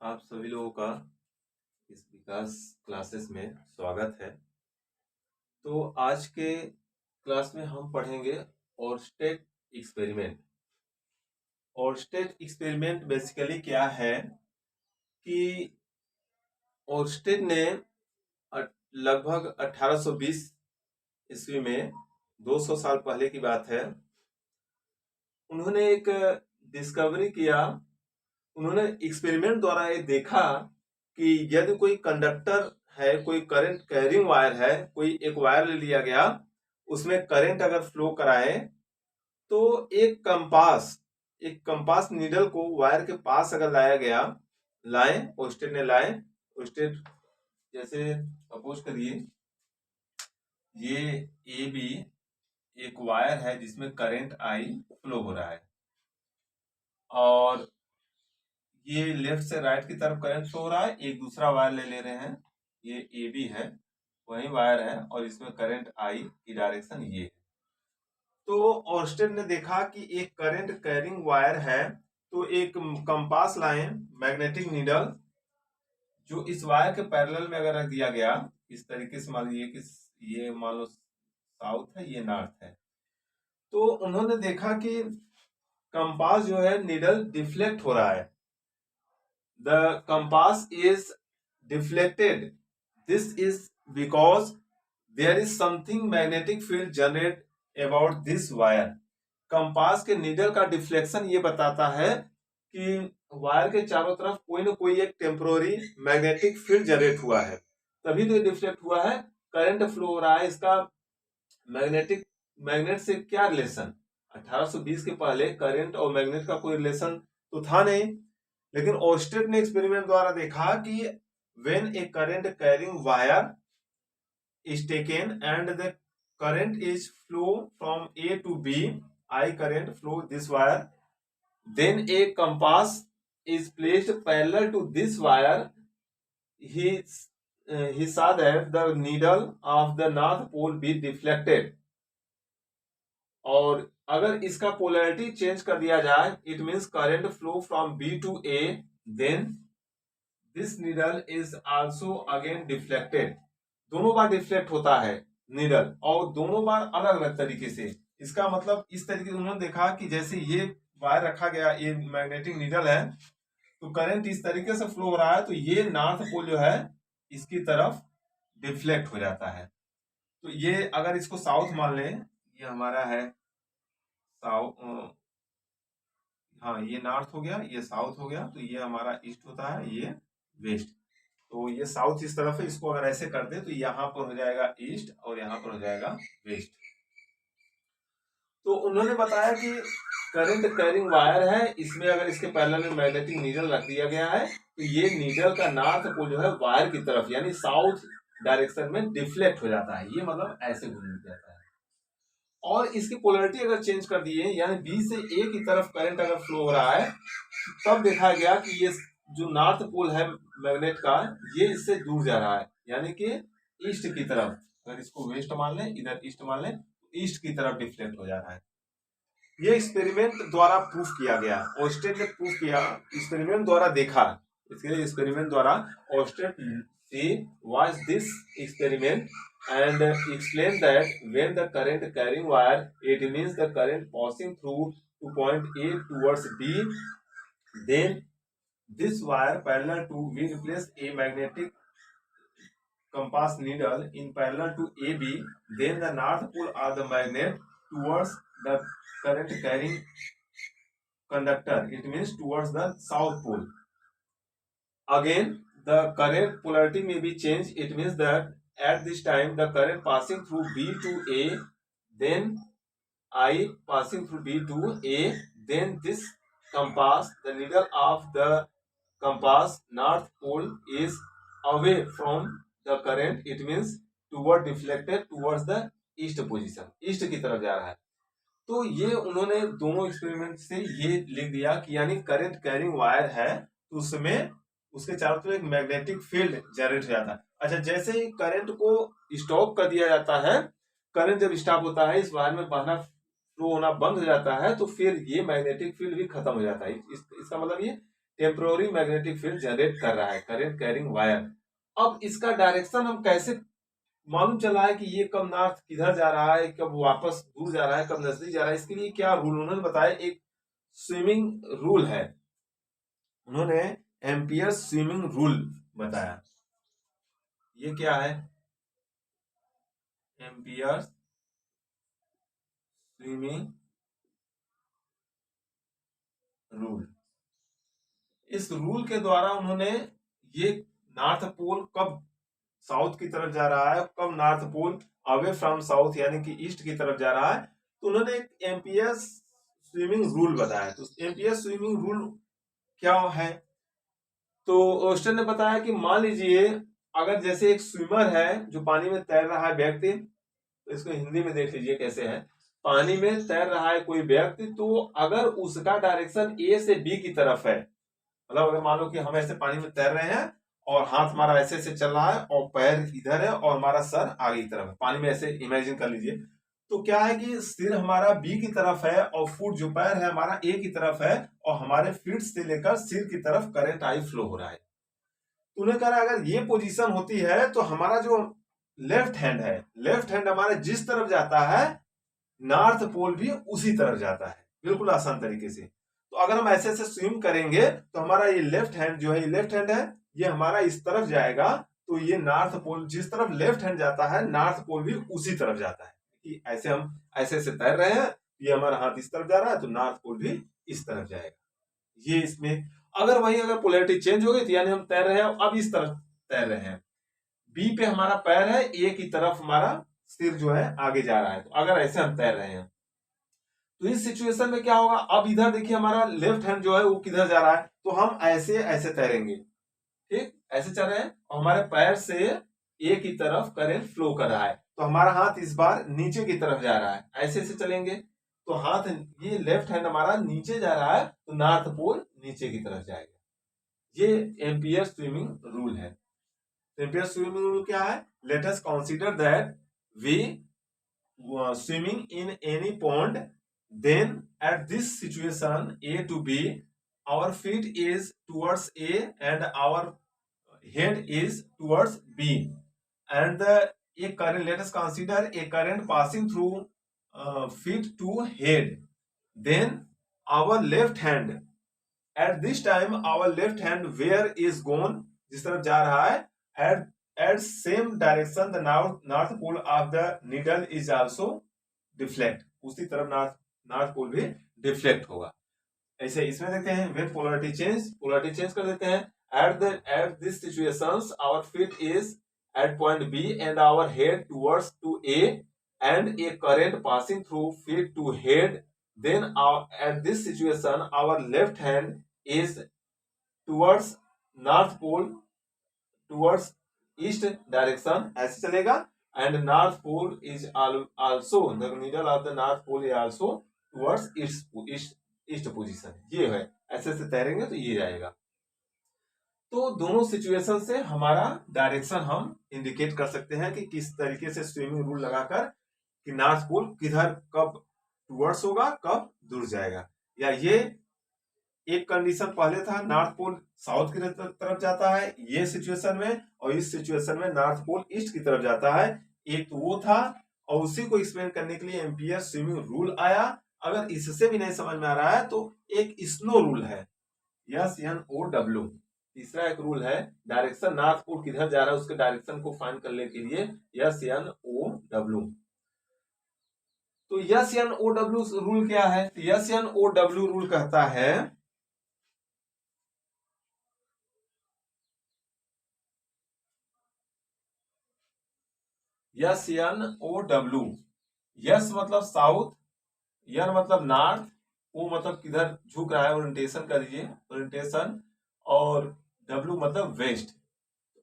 आप सभी लोगों का इस विकास क्लासेस में स्वागत है। तो आज के क्लास में हम पढ़ेंगे Oersted experiment. Oersted experiment basically क्या है कि ओर्स्टेड ने लगभग 1820 ईस्वी में 200 साल पहले की बात है, उन्होंने एक डिस्कवरी किया। उन्होंने एक्सपेरिमेंट द्वारा ये देखा कि यदि कोई कंडक्टर है, कोई करंट कैरिंग वायर है, कोई एक वायर ले लिया गया, उसमें करंट अगर फ्लो कराए तो एक कंपास नीडल को वायर के पास अगर लाया गया, ओस्टेड ने लाए। ओस्टेड जैसे सपोज करिए ये ए बी एक वायर है जिसमें करंट आई फ्लो हो रहा है, और ये लेफ्ट से राइट की तरफ करंट फ्लो हो रहा है। एक दूसरा वायर ले रहे हैं, ये ए बी है, वही वायर है, और इसमें करंट आई की डायरेक्शन ये है। तो ओर्स्टेड ने देखा कि एक करंट कैरिंग वायर है, तो एक कंपास लाइन मैग्नेटिक नीडल जो इस वायर के पैरेलल में अगर रख दिया गया, इस तरीके से मान लीजिए कि ये मान लो साउथ है, ये नॉर्थ है, तो उन्होंने देखा कि कंपास जो है नीडल डिफ्लेक्ट हो रहा है। The compass is deflected. This is because there is something magnetic field generated about this wire. Compass के नीडल का डिफ्लेक्शन ये बताता है कि वायर के चारों तरफ कोई ना कोई एक टेम्पोररी मैग्नेटिक फील्ड जनरेट हुआ है, तभी तो ये डिफ्लेक्ट हुआ है। करंट फ्लो हो रहा है, इसका मैग्नेट से क्या रिलेशन? 1820 के पहले करंट और मैग्नेट का कोई रिलेशन तो था नहीं, लेकिन ओर्स्टेड ने एक्सपेरिमेंट द्वारा देखा कि when a current carrying wire is taken and the current is flow from A to B, I current flow this wire, then a compass is placed parallel to this wire. He saw that the needle of the north pole be deflected. और अगर इसका polarity change कर दिया जाए, it means current flow from B to A, then this needle is also again deflected. दोनों बार deflect होता है नीडल, और दोनों बार अलग अलग तरीके से। इसका मतलब इस तरीके से उन्होंने देखा कि जैसे ये वायर रखा गया, ये मैग्नेटिक नीडल है, तो करंट इस तरीके से फ्लो हो रहा है, तो ये नॉर्थ पोल जो है इसकी तरफ डिफ्लेक्ट हो जाता है। तो ये अगर इसको साउथ मान लें, ये हमारा है साउथ, हाँ ये नॉर्थ हो गया, ये साउथ हो गया, तो ये हमारा ईस्ट होता है, ये वेस्ट। तो ये साउथ इस तरफ है, इसको अगर ऐसे कर दे तो यहाँ पर हो जाएगा ईस्ट और यहाँ पर हो जाएगा वेस्ट। तो उन्होंने बताया कि करंट कैरिंग वायर है, इसमें अगर इसके पैरेलल में मैग्नेटिक नीडल रख दिया गया है, तो ये नीडल का नॉर्थ पोल जो है वायर की तरफ यानी साउथ डायरेक्शन में डिफ्लेक्ट हो जाता है। ये मतलब ऐसे घूम जाता है। और इसकी पोलैरिटी अगर चेंज कर दिए, यानी बी से ए की तरफ करंट अगर फ्लो हो रहा है, तब देखा गया कि ये जो नॉर्थ पोल है मैग्नेट का, ये इससे दूर जा रहा है, यानी कि ईस्ट की तरफ। अगर इसको वेस्ट मान लें, इधर ईस्ट मान लें, तो ईस्ट की तरफ डिफ्लेक्ट हो जा रहा है। ये एक्सपेरिमेंट द्वारा प्रूफ किया गया, ओर्स्टेड ने प्रूफ किया, एक्सपेरिमेंट द्वारा देखा। इसके लिए एक्सपेरिमेंट द्वारा Oersted see watch this experiment and explain that when the current carrying wire, it means the current passing through to point A towards B, then this wire parallel to we replace a magnetic compass needle in parallel to AB, then the north pole of the magnet towards the current carrying conductor, it means towards the south pole. Again the current polarity may be changed, it means that at this time the current passing through B to A, then I passing through B to A, then this compass, the needle of the compass north pole is away from the current, it means toward deflected towards the east position, east की तरफ जा रहा है। तो ये उन्होंने दोनों experiment से ये लिख दिया कि यानी करंट कैरिंग वायर है, तो उसमें उसके चारों तरफ एक मैग्नेटिक फील्ड जनरेट हो जाता है। अच्छा, जैसे ही करंट को स्टॉप कर दिया जाता है, करंट जब स्टॉप होता है, इस वायर में बहना फ्लो होना बंद हो जाता है, तो फिर ये मैग्नेटिक फील्ड भी खत्म हो जाता है। इसका मतलब ये टेम्पोररी मैग्नेटिक फील्ड जनरेट कर रहा है, करंट कैरिंग वायर। अब इसका डायरेक्शन हम कैसे मालूम चला है कि ये कब नॉर्थ किधर जा रहा है, कब वापस दूर जा रहा है, कब नजदीक जा रहा है? इसके लिए क्या रूल उन्होंने बताया, एक स्विमिंग रूल है। उन्होंने एम्पियर स्विमिंग रूल बताया। ये क्या है? Ampere swimming rule. इस रूल के द्वारा उन्होंने ये नॉर्थ पोल कब साउथ की तरफ जा रहा है, कब north pole away from south यानी कि ईस्ट की तरफ जा रहा है, तो उन्होंने एक एम्पियर स्विमिंग रूल बताया। तो एम्पियर स्विमिंग रूल क्या है? तो ओस्टर ने बताया कि मान लीजिए अगर जैसे एक स्विमर है जो पानी में तैर रहा है व्यक्ति, तो इसको हिंदी में देख लीजिए कैसे है। पानी में तैर रहा है कोई व्यक्ति, तो अगर उसका डायरेक्शन ए से बी की तरफ है, मतलब अगर मान लो कि हम ऐसे पानी में तैर रहे हैं और हाथ हमारा ऐसे ऐसे चल रहा है और पैर इधर है और हमारा सर आगे की तरफ है, पानी में ऐसे इमेजिन कर लीजिए। तो क्या है कि सिर हमारा बी की तरफ है और फुट जो पैर है हमारा ए की तरफ है, और हमारे फीट से लेकर सिर की तरफ करंट आई फ्लो हो रहा है। तो उन्हें कह रहा है अगर ये पोजीशन होती है तो हमारा जो लेफ्ट हैंड है, लेफ्ट हैंड हमारे जिस तरफ जाता है नॉर्थ पोल भी उसी तरफ जाता है, बिल्कुल आसान तरीके से। तो अगर हम ऐसे ऐसे स्विम करेंगे तो हमारा ये लेफ्ट हैंड जो है, ये लेफ्ट हैंड है, ये हमारा इस तरफ जाएगा, तो ये नॉर्थ पोल जिस तरफ लेफ्ट हैंड जाता है नॉर्थ पोल भी उसी तरफ जाता है। कि ऐसे हम ऐसे ऐसे तैर रहे हैं, ये हमारा हाथ इस तरफ जा रहा है तो नॉर्थ पोल भी इस तरफ जाएगा। ये इसमें अगर वही अगर पोलैरिटी चेंज हो गई तो यानी हम तैर रहे हैं अब इस तरफ तैर रहे हैं, बी पे हमारा पैर है, ए की तरफ हमारा सिर जो है आगे जा रहा है, तो अगर ऐसे हम तैर रहे हैं तो इस सिचुएशन में क्या होगा? अब इधर देखिए हमारा लेफ्ट हैंड जो है वो किधर जा रहा है, तो हम ऐसे ऐसे तैरेंगे, ठीक ऐसे चल रहे हैं और हमारे पैर से ए की तरफ करंट फ्लो कर रहा है, तो हमारा हाथ इस बार नीचे की तरफ जा रहा है, ऐसे ऐसे चलेंगे तो हाथ ये लेफ्ट हैंड हमारा नीचे जा रहा है तो नॉर्थ पोल नीचे की तरफ जाएगा। ये एम्पियर स्विमिंग रूल है। एम्पियर स्विमिंग रूल क्या है? Let us consider that we swimming in any pond, then at this situation A to B, our feet is towards A and our head is towards B, and a current, let us consider a current passing through feet to head, then our left hand at this time our left hand where is gone, जिस तरफ जा रहा है, at same direction the north pole of the needle is also deflect, उसी तरफ north pole भी deflect होगा। ऐसे इसमें देखते हैं with polarity change कर देते हैं। at this situations our feet is at point B and our head towards to A and a current passing through feet to head, then at this situation our left hand is towards north pole, towards east direction, ऐसे चलेगा, and north pole is also the needle of the north pole is also towards east position। ये है, ऐसे ऐसे तैरेंगे तो ये जाएगा। तो दोनों सिचुएशन से हमारा डायरेक्शन हम इंडिकेट कर सकते हैं कि किस तरीके से स्विमिंग रूल लगाकर कि नॉर्थ पोल किधर कब टुवर्ड्स होगा, कब दूर जाएगा। या ये एक कंडीशन पहले था नॉर्थ पोल साउथ की तरफ जाता है ये सिचुएशन में, और इस सिचुएशन में नॉर्थ पोल ईस्ट की तरफ जाता है, एक तो वो था। और उसी को एक्सप्लेन करने के लिए एम्पियर स्विमिंग रूल आया। अगर इससे भी नहीं समझ में आ रहा है तो एक स्नो रूल है, SNOW, तीसरा एक रूल है डायरेक्शन नॉर्थ पोल किधर जा रहा है उसके डायरेक्शन को फाइंड करने के लिए SNOW। तो SNOW रूल क्या है? SNOW रूल कहता है SNOW, यस मतलब साउथ, एन मतलब नॉर्थ, ओ मतलब किधर झुक रहा है, ओरिएंटेशन कर दीजिए, ओरिएंटेशन, और डब्ल्यू मतलब वेस्ट।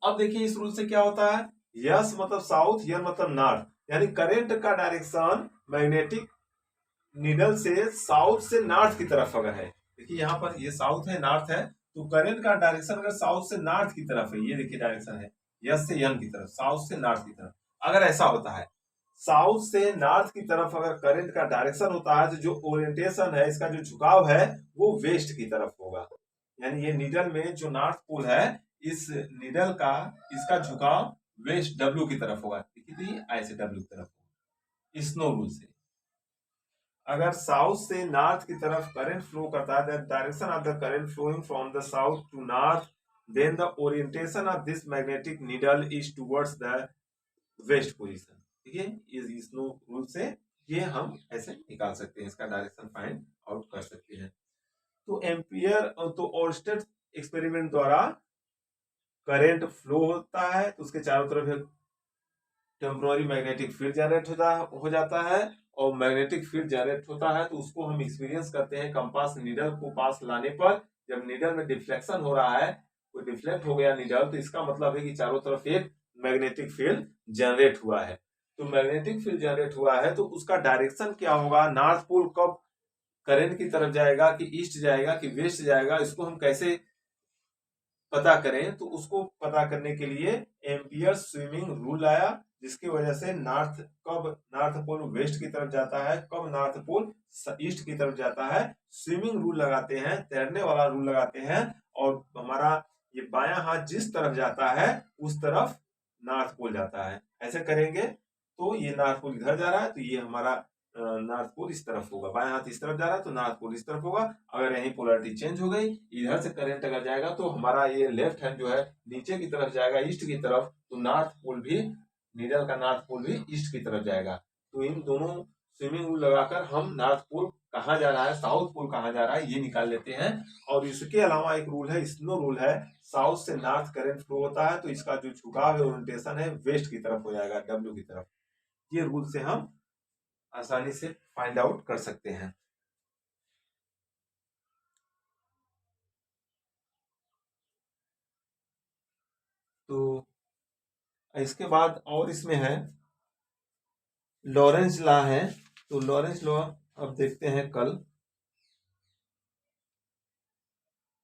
अब देखिए इस रूल से क्या होता है, यस मतलब साउथ, एन मतलब नॉर्थ, यानी करंट का डायरेक्शन मैग्नेटिक नीडल से साउथ से नॉर्थ की तरफ अगर है, देखिए यहाँ पर ये साउथ है नॉर्थ है, तो करंट का डायरेक्शन अगर साउथ से नॉर्थ की तरफ है, ये देखिए डायरेक्शन है यस से एन की तरफ, साउथ से नॉर्थ की तरफ, अगर ऐसा होता है साउथ से नॉर्थ की तरफ अगर करंट का डायरेक्शन होता है तो जो ओरिएंटेशन है इसका जो झुकाव है वो वेस्ट की तरफ होगा। यानी ये नीडल में जो नॉर्थ पोल है, इस नीडल का इसका झुकाव वेस्ट डब्ल्यू की तरफ होगा, कितनी ऐसे डब्ल्यू की तरफ, स्नो रूल से। अगर साउथ से नॉर्थ की तरफ करंट फ्लो करता है, the direction of the current flowing from the south to north, then the orientation of this magnetic needle is towards the west position. ठीक है, इस स्नो रूल से ये हम ऐसे निकाल सकते हैं, इसका डायरेक्शन फाइंड आउट कर सकते हैं। तो एम्पियर तो ओर्स्टेड एक्सपेरिमेंट द्वारा करंट फ्लो होता है, तो उसके चारों तरफ टेम्पोररी मैग्नेटिक फील्ड जनरेट हो जाता है, और मैग्नेटिक फील्ड जनरेट होता है तो उसको हम एक्सपीरियंस करते हैं कंपास नीडल को पास लाने पर। जब नीडल में डिफ्लेक्शन हो रहा है, कोई डिफ्लेक्ट हो गया नीडल, तो इसका मतलब है कि चारों तरफ एक मैग्नेटिक फील्ड जनरेट हुआ है। तो मैग्नेटिक फील्ड जनरेट हुआ है तो उसका डायरेक्शन क्या होगा, नॉर्थ पोल कब करंट की तरफ जाएगा, कि ईस्ट जाएगा कि वेस्ट जाएगा, इसको हम कैसे पता करें। तो उसको पता करने के लिए एम्पियर स्विमिंग रूल आया, जिसकी वजह से कब नॉर्थ पोल वेस्ट की तरफ जाता है, कब नॉर्थ पोल ईस्ट की तरफ जाता है, स्विमिंग रूल लगाते हैं, तैरने वाला रूल लगाते हैं, और हमारा ये बायां हाथ जिस तरफ जाता है उस तरफ नॉर्थ पोल जाता है। ऐसे करेंगे तो ये नॉर्थ पोल इधर जा रहा है, तो ये हमारा नॉर्थ पोल इस तरफ होगा, बाएं हाथ इस तरफ जा रहा है तो नॉर्थ पोल इस तरफ होगा। अगर यही पोलरिटी चेंज हो गई, इधर से करंट अगर जाएगा तो हमारा ये लेफ्ट हैंड जो है नीचे की तरफ जाएगा, ईस्ट की तरफ, तो नॉर्थ पोल भी, नीडल का नॉर्थ पोल भी ईस्ट की तरफ जाएगा। तो इन दोनों स्विमिंग रूल लगाकर हम नॉर्थ पोल कहाँ जा रहा है, साउथ पोल कहाँ जा रहा है, ये निकाल लेते हैं। और इसके अलावा एक रूल है, स्नो रूल है, साउथ से नॉर्थ करंट फ्लो होता है तो इसका जो झुकाव है, ओरिएंटेशन है, वेस्ट की तरफ हो जाएगा, डब्ल्यू की तरफ। ये रूल से हम आसानी से फाइंड आउट कर सकते हैं। तो इसके बाद और इसमें है लॉरेंस लॉ है, तो लॉरेंस लॉ अब देखते हैं कल